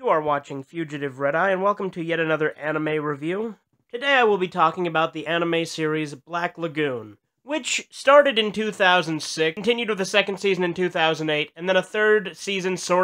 You are watching Fugitive Red-Eye, and welcome to yet another anime review. Today I will be talking about the anime series Black Lagoon, which started in 2006, continued with a second season in 2008, and then a third season, 5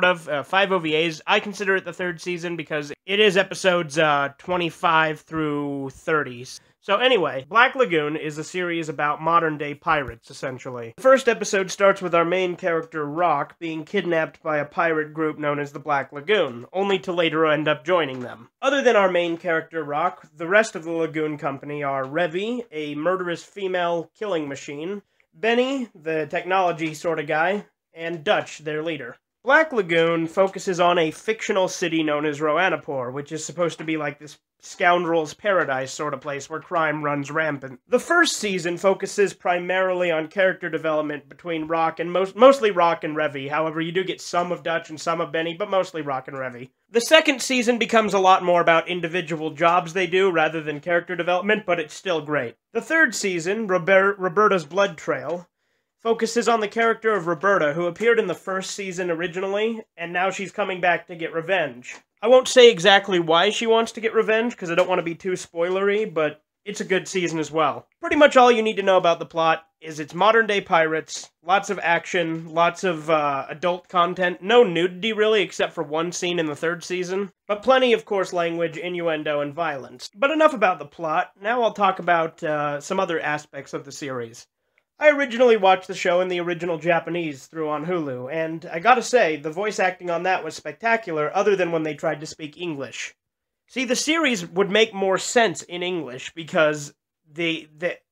OVAs. I consider it the third season because it is episodes 25 through 30. So anyway, Black Lagoon is a series about modern-day pirates, essentially. The first episode starts with our main character, Rock, being kidnapped by a pirate group known as the Black Lagoon, only to later end up joining them. Other than our main character, Rock, the rest of the Lagoon Company are Revy, a murderous female killing machine, Benny, the technology sort of guy, and Dutch, their leader. Black Lagoon focuses on a fictional city known as Roanapur, which is supposed to be like this scoundrel's paradise sort of place where crime runs rampant. The first season focuses primarily on character development between Rock and mostly Rock and Revy. However, you do get some of Dutch and some of Benny, but mostly Rock and Revy. The second season becomes a lot more about individual jobs they do rather than character development, but it's still great. The third season, Roberta's Blood Trail, focuses on the character of Roberta, who appeared in the first season originally, and now she's coming back to get revenge. I won't say exactly why she wants to get revenge, because I don't want to be too spoilery, but it's a good season as well. Pretty much all you need to know about the plot is it's modern-day pirates, lots of action, lots of adult content, no nudity really, except for one scene in the third season, but plenty of coarse language, innuendo, and violence. But enough about the plot, now I'll talk about some other aspects of the series. I originally watched the show in the original Japanese through on Hulu, and I gotta say, the voice acting on that was spectacular, other than when they tried to speak English. See, the series would make more sense in English, because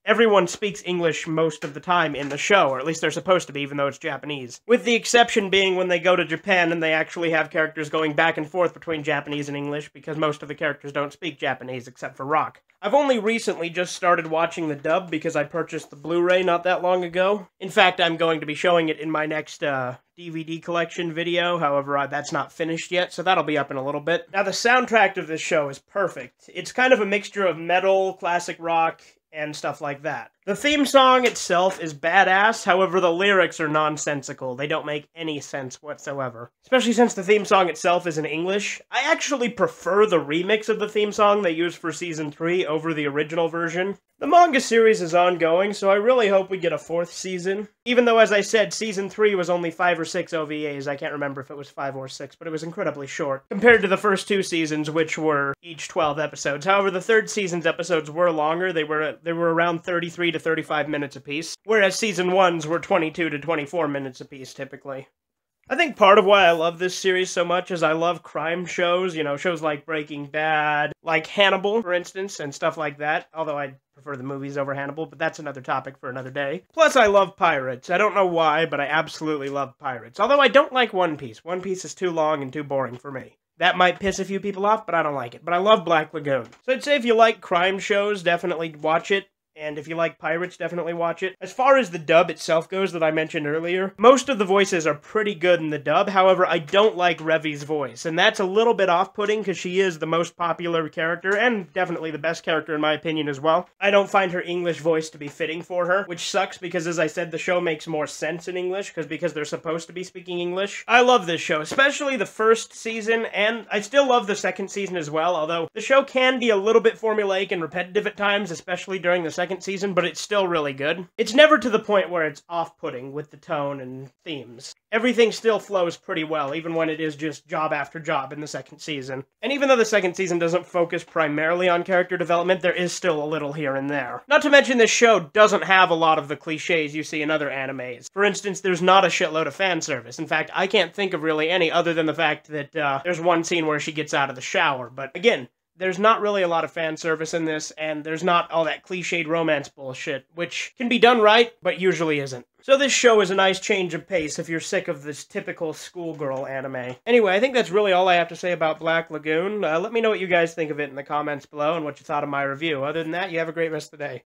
everyone speaks English most of the time in the show, or at least they're supposed to be, even though it's Japanese. With the exception being when they go to Japan and they actually have characters going back and forth between Japanese and English, because most of the characters don't speak Japanese except for Rock. I've only recently just started watching the dub because I purchased the Blu-ray not that long ago. In fact, I'm going to be showing it in my next DVD collection video, however, that's not finished yet, so that'll be up in a little bit. Now, the soundtrack of this show is perfect. It's kind of a mixture of metal, classic rock, and stuff like that. The theme song itself is badass, however the lyrics are nonsensical. They don't make any sense whatsoever. Especially since the theme song itself is in English. I actually prefer the remix of the theme song they used for Season 3 over the original version. The manga series is ongoing, so I really hope we get a fourth season. Even though, as I said, Season 3 was only 5 or 6 OVAs, I can't remember if it was 5 or 6, but it was incredibly short, compared to the first two seasons, which were each 12 episodes. However, the third season's episodes were longer. They were around 33 to 35 minutes apiece, whereas Season 1's were 22 to 24 minutes apiece, typically. I think part of why I love this series so much is I love crime shows, you know, shows like Breaking Bad, like Hannibal, for instance, and stuff like that, although I prefer the movies over Hannibal, but that's another topic for another day. Plus, I love pirates. I don't know why, but I absolutely love pirates. Although I don't like One Piece. One Piece is too long and too boring for me. That might piss a few people off, but I don't like it. But I love Black Lagoon. So I'd say if you like crime shows, definitely watch it. And if you like pirates, definitely watch it. As far as the dub itself goes that I mentioned earlier, most of the voices are pretty good in the dub. However, I don't like Revy's voice, and that's a little bit off-putting because she is the most popular character, and definitely the best character in my opinion as well. I don't find her English voice to be fitting for her, which sucks because, as I said, the show makes more sense in English because they're supposed to be speaking English. I love this show, especially the first season, and I still love the second season as well, although the show can be a little bit formulaic and repetitive at times, especially during the second season, but it's still really good. It's never to the point where it's off-putting with the tone and themes. Everything still flows pretty well, even when it is just job after job in the second season. And even though the second season doesn't focus primarily on character development, there is still a little here and there. Not to mention this show doesn't have a lot of the cliches you see in other animes. For instance, there's not a shitload of fan service. In fact, I can't think of really any other than the fact that there's one scene where she gets out of the shower, but again, there's not really a lot of fan service in this, and there's not all that cliched romance bullshit, which can be done right, but usually isn't. So this show is a nice change of pace if you're sick of this typical schoolgirl anime. Anyway, I think that's really all I have to say about Black Lagoon. Let me know what you guys think of it in the comments below and what you thought of my review. Other than that, you have a great rest of the day.